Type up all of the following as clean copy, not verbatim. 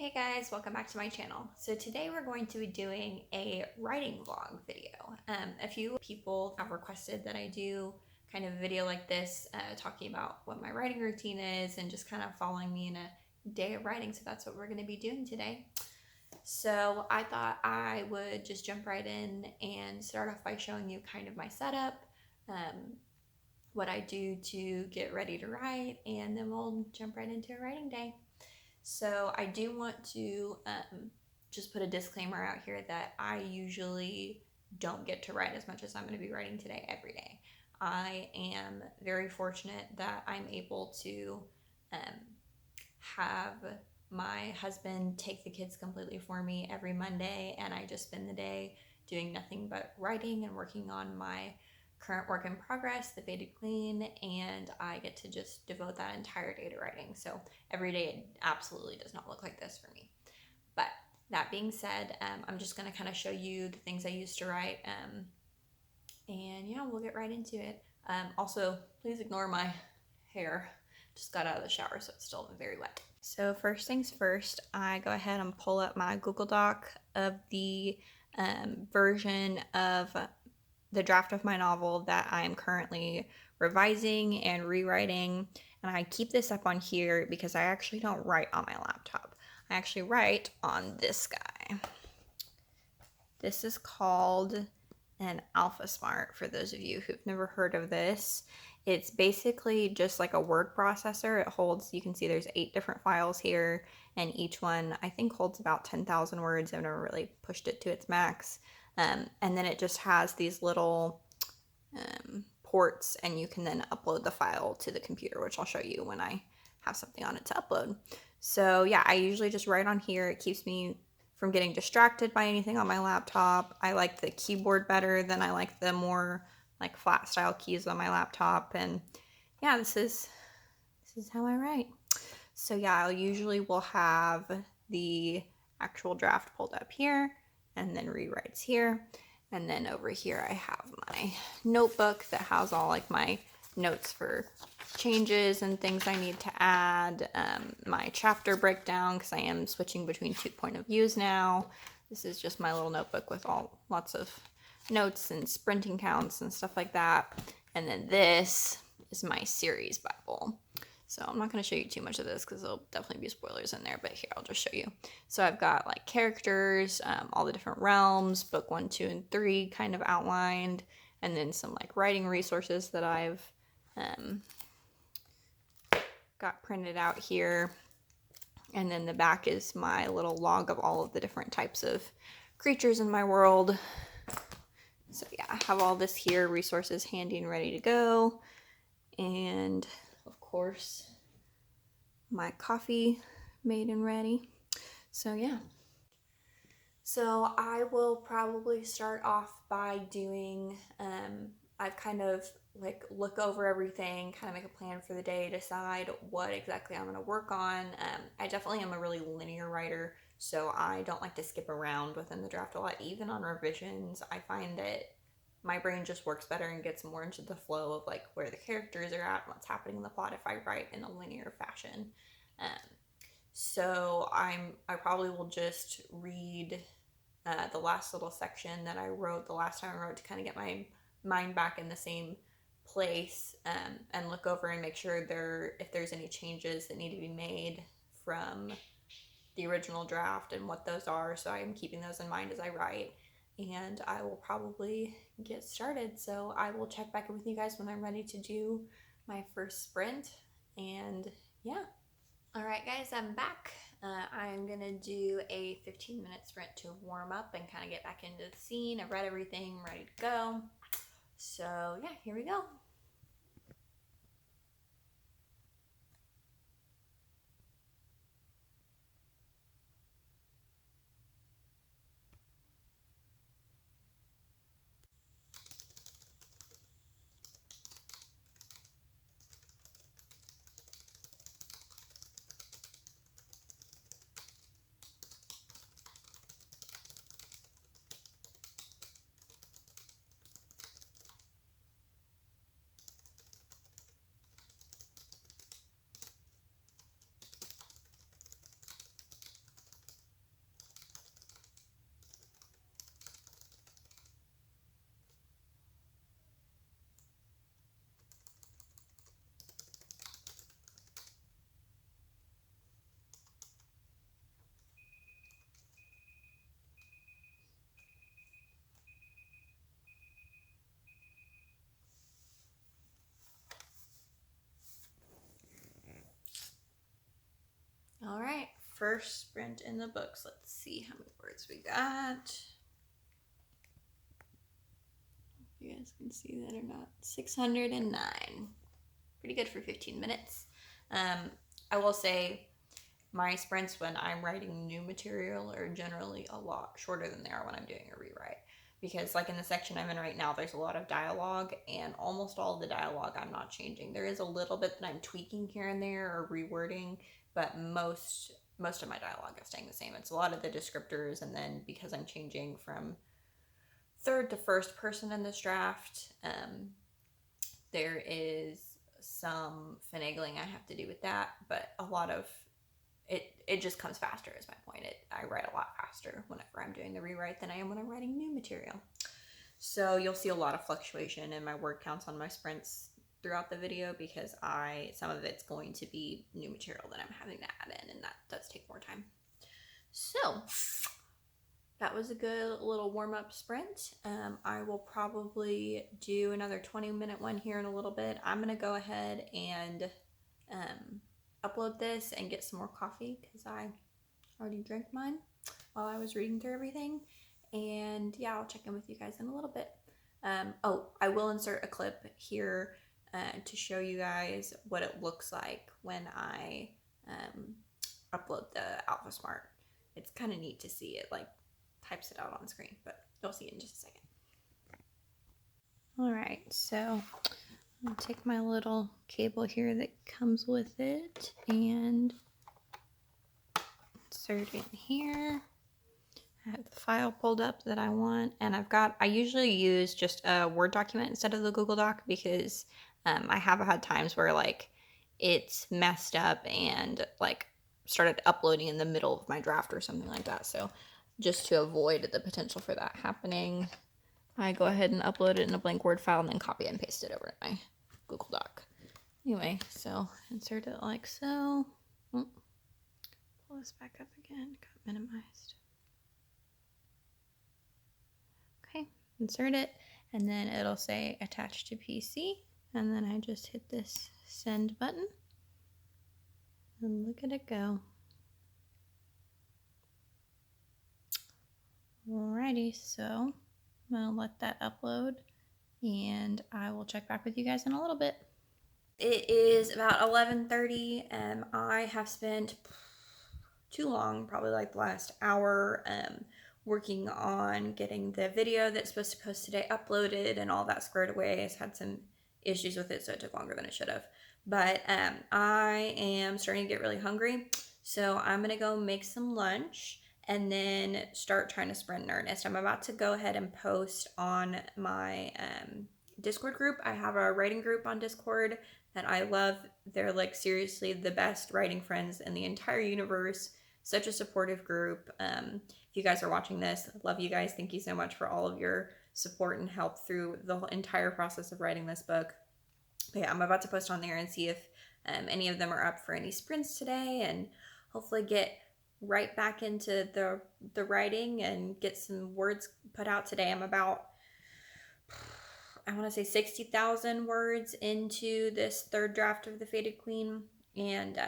Hey guys, welcome back to my channel. So today we're going to be doing a writing vlog video. A few people have requested that I do kind of a video like this, talking about what my writing routine is and just kind of following me in a day of writing. So that's what we're going to be doing today. So I thought I would just jump right in and start off by showing you kind of my setup, what I do to get ready to write, and then we'll jump right into a writing day. So I do want to just put a disclaimer out here that I usually don't get to write as much as I'm going to be writing today every day. I am very fortunate that I'm able to have my husband take the kids completely for me every Monday, and I just spend the day doing nothing but writing and working on my current work in progress, the Faded Queen, and I get to just devote that entire day to writing. So every day it absolutely does not look like this for me. But that being said, I'm just going to kind of show you the things I used to write, and yeah, we'll get right into it. Also, please ignore my hair. Just got out of the shower, so it's still very wet. So first things first, I go ahead and pull up my Google Doc of the version of the draft of my novel that I am currently revising and rewriting. And I keep this up on here because I actually don't write on my laptop. I actually write on this guy. This is called an AlphaSmart, for those of you who've never heard of this. It's basically just like a word processor. It holds, you can see there's 8 different files here, and each one I think holds about 10,000 words. I've never really pushed it to its max. And then it just has these little ports, and you can then upload the file to the computer, which I'll show you when I have something on it to upload. So yeah, I usually just write on here. It keeps me from getting distracted by anything on my laptop. I like the keyboard better than I like the more like flat style keys on my laptop. And yeah, this is how I write. So yeah, I usually will have the actual draft pulled up here and then rewrites here. And then over here I have my notebook that has all like my notes for changes and things I need to add, my chapter breakdown because I am switching between 2 point of views now. This is just my little notebook with lots of notes and sprinting counts and stuff like that. And then this is my series Bible. So I'm not going to show you too much of this because there'll definitely be spoilers in there, but here, I'll just show you. So I've got like characters, all the different realms, book 1, 2, and 3 kind of outlined, and then some like writing resources that I've got printed out here. And then the back is my little log of all of the different types of creatures in my world. So yeah, I have all this here, resources handy and ready to go. And of course, my coffee made and ready. So yeah. So I will probably start off by doing, I've kind of like look over everything, kind of make a plan for the day, decide what exactly I'm going to work on. I definitely am a really linear writer, so I don't like to skip around within the draft a lot. Even on revisions, I find that my brain just works better and gets more into the flow of like where the characters are at, what's happening in the plot if I write in a linear fashion. So I probably will just read the last little section that I wrote the last time I wrote to kind of get my mind back in the same place, and look over and make sure if there's any changes that need to be made from the original draft and what those are. So I'm keeping those in mind as I write, and I will probably get started. So I will check back in with you guys when I'm ready to do my first sprint. And yeah. All right, guys, I'm back. I'm gonna do a 15-minute sprint to warm up and kind of get back into the scene. I've read everything, I'm ready to go. So yeah, here we go. first sprint in the books. Let's see how many words we got. If you guys can see that or not. 609. Pretty good for 15 minutes. I will say my sprints when I'm writing new material are generally a lot shorter than they are when I'm doing a rewrite. Because like in the section I'm in right now, there's a lot of dialogue, and almost all of the dialogue I'm not changing. There is a little bit that I'm tweaking here and there or rewording, but most of my dialogue is staying the same. It's a lot of the descriptors, and then because I'm changing from third to first person in this draft, there is some finagling I have to do with that, but a lot of it just comes faster is my point. I write a lot faster whenever I'm doing the rewrite than I am when I'm writing new material. So you'll see a lot of fluctuation in my word counts on my sprints throughout the video because some of it's going to be new material that I'm having to add in, and that does take more time. So that was a good little warm-up sprint. I will probably do another 20-minute one here in a little bit. I'm going to go ahead and upload this and get some more coffee because I already drank mine while I was reading through everything. And yeah, I'll check in with you guys in a little bit. I will insert a clip here to show you guys what it looks like when I upload the AlphaSmart. It's kind of neat to see it, like types it out on screen, but you'll see it in just a second. All right, so I'll take my little cable here that comes with it and insert it in here. I have the file pulled up that I want, and I usually use just a Word document instead of the Google Doc because I have had times where like it's messed up and like started uploading in the middle of my draft or something like that. So just to avoid the potential for that happening, I go ahead and upload it in a blank Word file and then copy and paste it over to my Google Doc. Anyway, so insert it like so. Oh, pull this back up again, got minimized. Okay, insert it, and then it'll say attach to PC, and then I just hit this send button, and look at it go. Alrighty, so I'm gonna let that upload, and I will check back with you guys in a little bit. It is about 11:30, and I have spent too long, probably like the last hour, working on getting the video that's supposed to post today uploaded and all that squared away. It's had some issues with it, so it took longer than it should have. But I am starting to get really hungry, so I'm gonna go make some lunch and then start trying to sprint in earnest. I'm about to go ahead and post on my Discord group. I have a writing group on Discord that I love. They're like seriously the best writing friends in the entire universe. Such a supportive group. If you guys are watching this, I love you guys. Thank you so much for all of your support and help through the entire process of writing this book. But yeah, I'm about to post on there and see if any of them are up for any sprints today, and hopefully get right back into the writing and get some words put out today. I'm about, I want to say 60,000 words into this third draft of The Fated Queen, and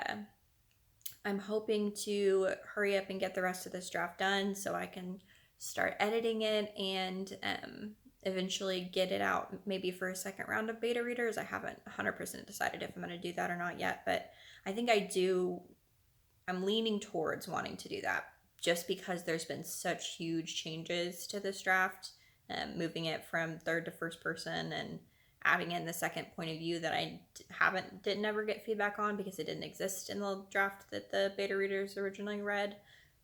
I'm hoping to hurry up and get the rest of this draft done so I can start editing it and eventually get it out maybe for a second round of beta readers. I haven't 100% decided if I'm going to do that or not yet, but I think I'm leaning towards wanting to do that just because there's been such huge changes to this draft, moving it from third to first person and adding in the second point of view that I didn't ever get feedback on because it didn't exist in the draft that the beta readers originally read.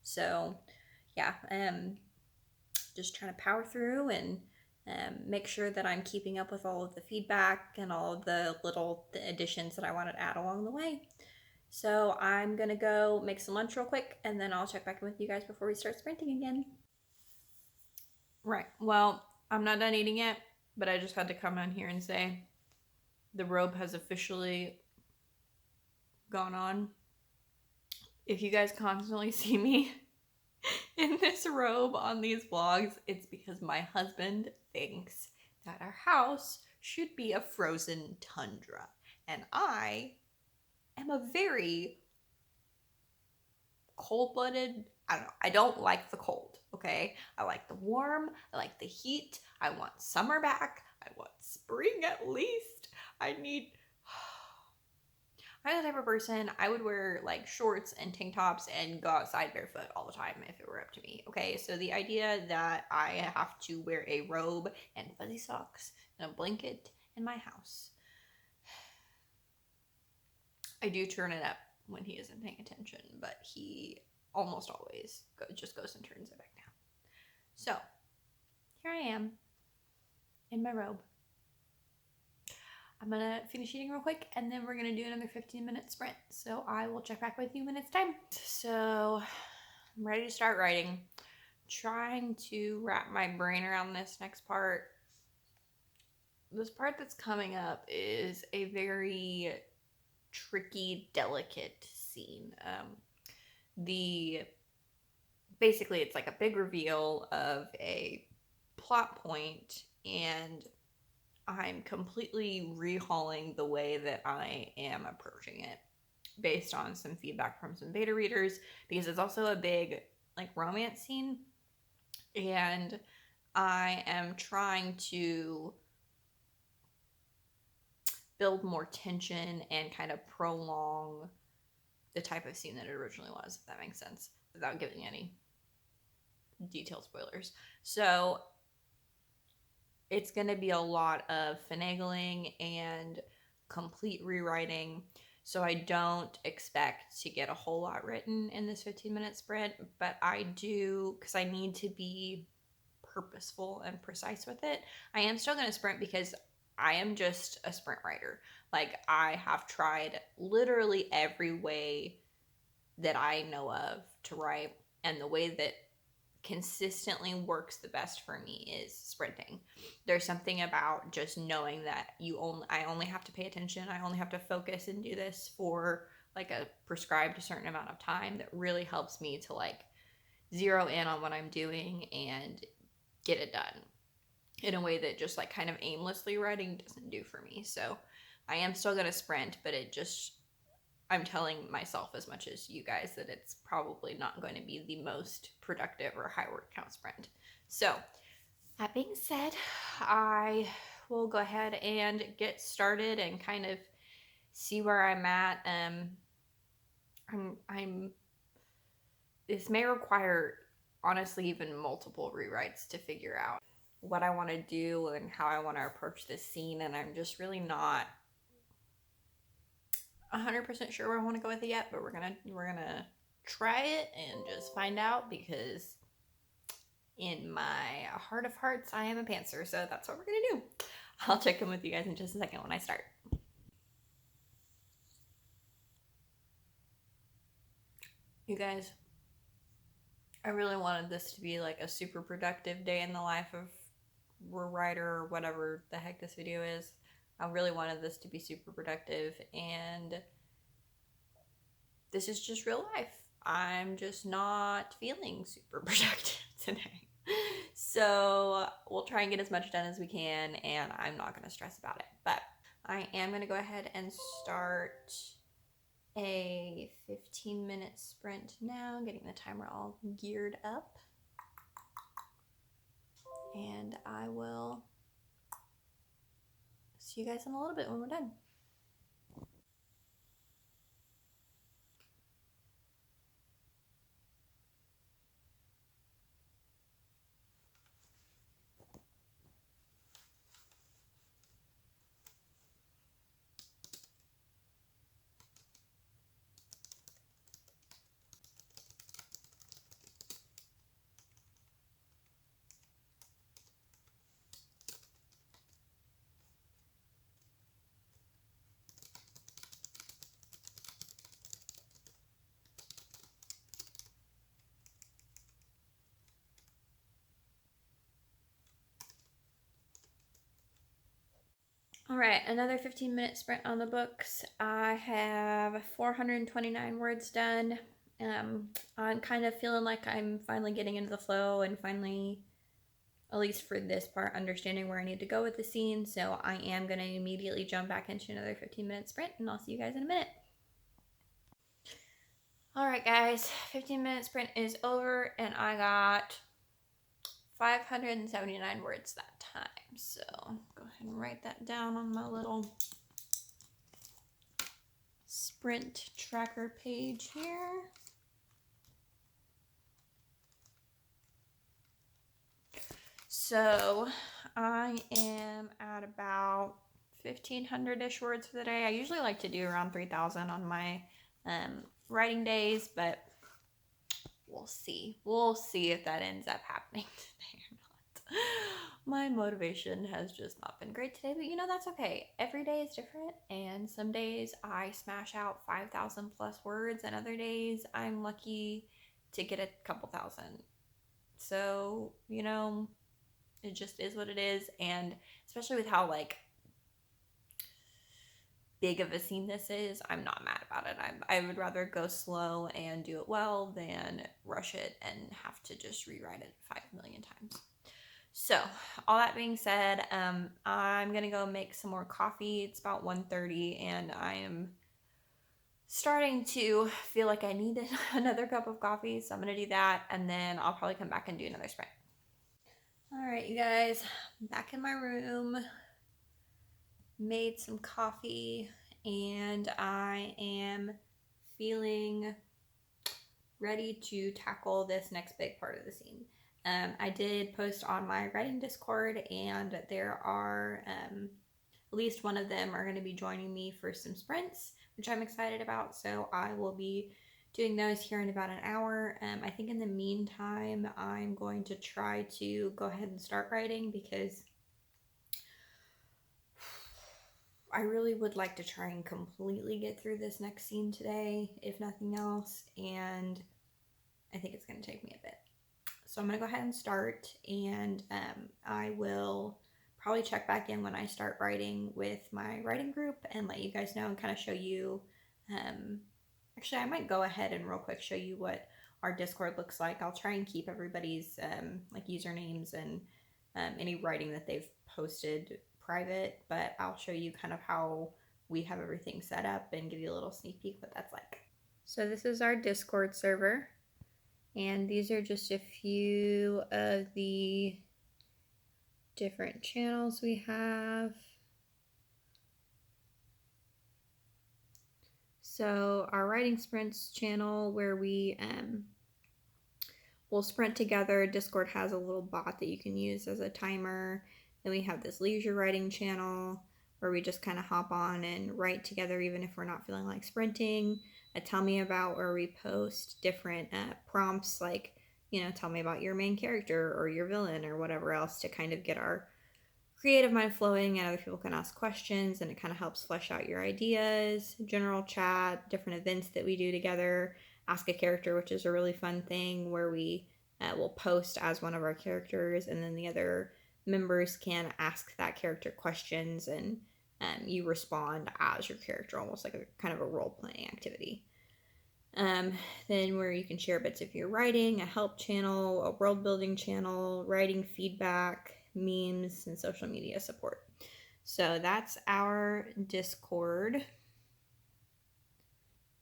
So yeah, just trying to power through and make sure that I'm keeping up with all of the feedback and all of the little additions that I wanted to add along the way. So I'm gonna go make some lunch real quick, and then I'll check back in with you guys before we start sprinting again. Right, well, I'm not done eating yet, but I just had to come on here and say the robe has officially gone on. If you guys constantly see me in this robe on these vlogs, it's because my husband thinks that our house should be a frozen tundra. And I am a very cold-blooded. I don't know. I don't like the cold, okay? I like the warm. I like the heat. I want summer back. I want spring at least. I'm the type of person, I would wear like shorts and tank tops and go outside barefoot all the time if it were up to me. Okay, so the idea that I have to wear a robe and fuzzy socks and a blanket in my house, I do turn it up when he isn't paying attention, but he almost always just goes and turns it back down. So here I am in my robe. I'm gonna finish eating real quick and then we're gonna do another 15-minute sprint. So I will check back with you when it's time. So I'm ready to start writing. Trying to wrap my brain around this next part. This part that's coming up is a very tricky, delicate scene. Basically it's like a big reveal of a plot point, and I'm completely rehauling the way that I am approaching it based on some feedback from some beta readers, because it's also a big like romance scene, and I am trying to build more tension and kind of prolong the type of scene that it originally was, if that makes sense, without giving any detailed spoilers. So it's going to be a lot of finagling and complete rewriting. So I don't expect to get a whole lot written in this 15-minute sprint, but I do, because I need to be purposeful and precise with it. I am still going to sprint because I am just a sprint writer. Like, I have tried literally every way that I know of to write, and the way that consistently works the best for me is sprinting. There's something about just knowing that I only have to pay attention, I only have to focus and do this for like a prescribed certain amount of time that really helps me to like zero in on what I'm doing and get it done in a way that just like kind of aimlessly writing doesn't do for me. So I am still going to sprint, but I'm telling myself as much as you guys that it's probably not going to be the most productive or high word count sprint. So that being said, I will go ahead and get started and kind of see where I'm at. This may require honestly even multiple rewrites to figure out what I want to do and how I want to approach this scene, and I'm just really not 100% sure where I want to go with it yet, but we're gonna try it and just find out, because in my heart of hearts I am a pantser, so that's what we're gonna do. I'll check in with you guys in just a second when I start. You guys, I really wanted this to be like a super productive day in the life of a writer or whatever the heck this video is. I really wanted this to be super productive, and this is just real life. I'm just not feeling super productive today. So we'll try and get as much done as we can, and I'm not going to stress about it. But I am going to go ahead and start a 15-minute sprint now, getting the timer all geared up. And I will see you guys in a little bit when we're done. All right, another 15-minute sprint on the books. I have 429 words done. I'm kind of feeling like I'm finally getting into the flow and finally, at least for this part, understanding where I need to go with the scene. So I am going to immediately jump back into another 15-minute sprint, and I'll see you guys in a minute. All right, guys, 15-minute sprint is over, and I got 579 words that time. So go ahead and write that down on my little sprint tracker page here. So I am at about 1,500-ish words for the day. I usually like to do around 3,000 on my writing days, but we'll see. We'll see if that ends up happening today or not. My motivation has just not been great today, but that's okay. Every day is different, and some days I smash out 5,000 plus words, and other days I'm lucky to get a couple thousand. So, it just is what it is, and especially with how big of a scene this is, I'm not mad about it. I would rather go slow and do it well than rush it and have to just rewrite it 5 million times. So all that being said, I'm gonna go make some more coffee. It's about 1:30, and I am starting to feel like I need another cup of coffee, so I'm gonna do that, and then I'll probably come back and do another sprint. All right, you guys, I'm back in my room, made some coffee, and I am feeling ready to tackle this next big part of the scene. I did post on my writing Discord, and there are at least one of them are going to be joining me for some sprints, which I'm excited about. So I will be doing those here in about an hour. I think in the meantime, I'm going to try to go ahead and start writing because I really would like to try and completely get through this next scene today, if nothing else, and I think it's going to take me a bit. So I'm going to go ahead and start, and I will probably check back in when I start writing with my writing group and let you guys know and kind of show you. Actually, I might go ahead and real quick show you what our Discord looks like. I'll try and keep everybody's usernames and any writing that they've posted private, but I'll show you kind of how we have everything set up and give you a little sneak peek what that's like. So this is our Discord server, and these are just a few of the different channels we have. So our writing sprints channel, where we will sprint together. Discord has a little bot that you can use as a timer. Then we have this leisure writing channel where we just kind of hop on and write together even if we're not feeling like sprinting. A tell me about, where we post different prompts like, tell me about your main character or your villain or whatever else, to kind of get our creative mind flowing, and other people can ask questions, and it kind of helps flesh out your ideas. General chat, different events that we do together. Ask a character, which is a really fun thing where we will post as one of our characters, and then the other members can ask that character questions, and you respond as your character, almost like a kind of a role-playing activity. Then where you can share bits of your writing, a help channel, a world building channel, writing feedback, memes, and social media support. So that's our Discord.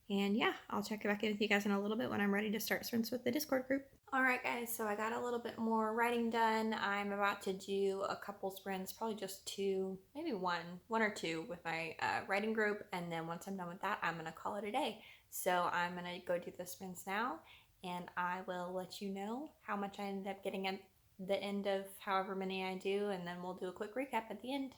And yeah, I'll check back in with you guys in a little bit when I'm ready to start sprints with the Discord group. All right, guys, so I got a little bit more writing done. I'm about to do a couple sprints, probably just two, maybe one or two with my writing group. And then once I'm done with that, I'm going to call it a day. So I'm going to go do the sprints now, and I will let you know how much I ended up getting at the end of however many I do, and then we'll do a quick recap at the end.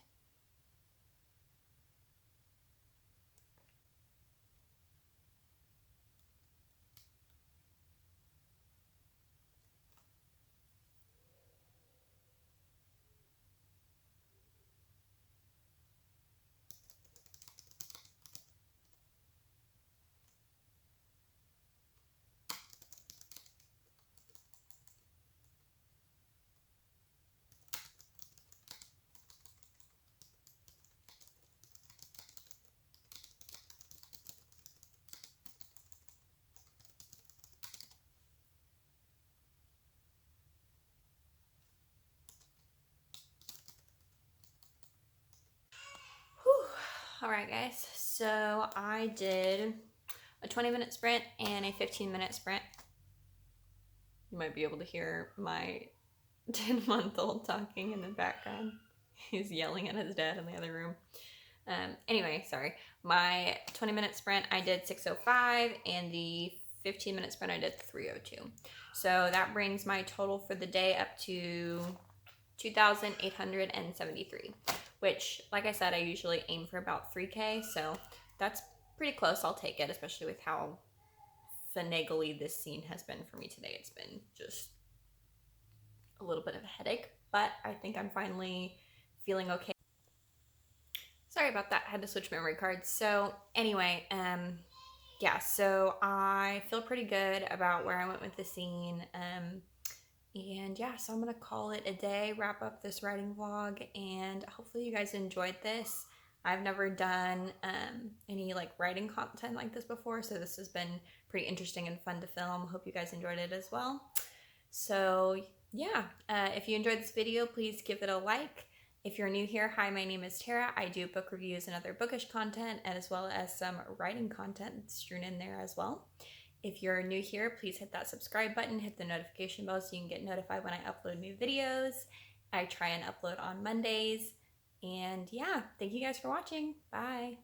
Whew. All right, guys, so I did a 20-minute sprint and a 15-minute sprint. You might be able to hear my 10-month-old talking in the background. He's yelling at his dad in the other room. Anyway, sorry. My 20-minute sprint, I did 6:05, and the 15-minute sprint, I did 3:02. So that brings my total for the day up to 2,873, which, like I said, I usually aim for about 3K, so that's pretty close. I'll take it, especially with how finagly this scene has been for me today. It's been just a little bit of a headache, but I think I'm finally feeling okay. Sorry about that. I had to switch memory cards. So anyway, yeah, so I feel pretty good about where I went with the scene. And yeah, so I'm gonna call it a day, wrap up this writing vlog, and hopefully you guys enjoyed this. I've never done any like writing content like this before, so this has been pretty interesting and fun to film. Hope you guys enjoyed it as well. So yeah, if you enjoyed this video, please give it a like. If you're new here, hi, my name is Tara. I do book reviews and other bookish content, as well as some writing content strewn in there as well. If you're new here, please hit that subscribe button, hit the notification bell so you can get notified when I upload new videos. I try and upload on Mondays. And yeah, thank you guys for watching. Bye.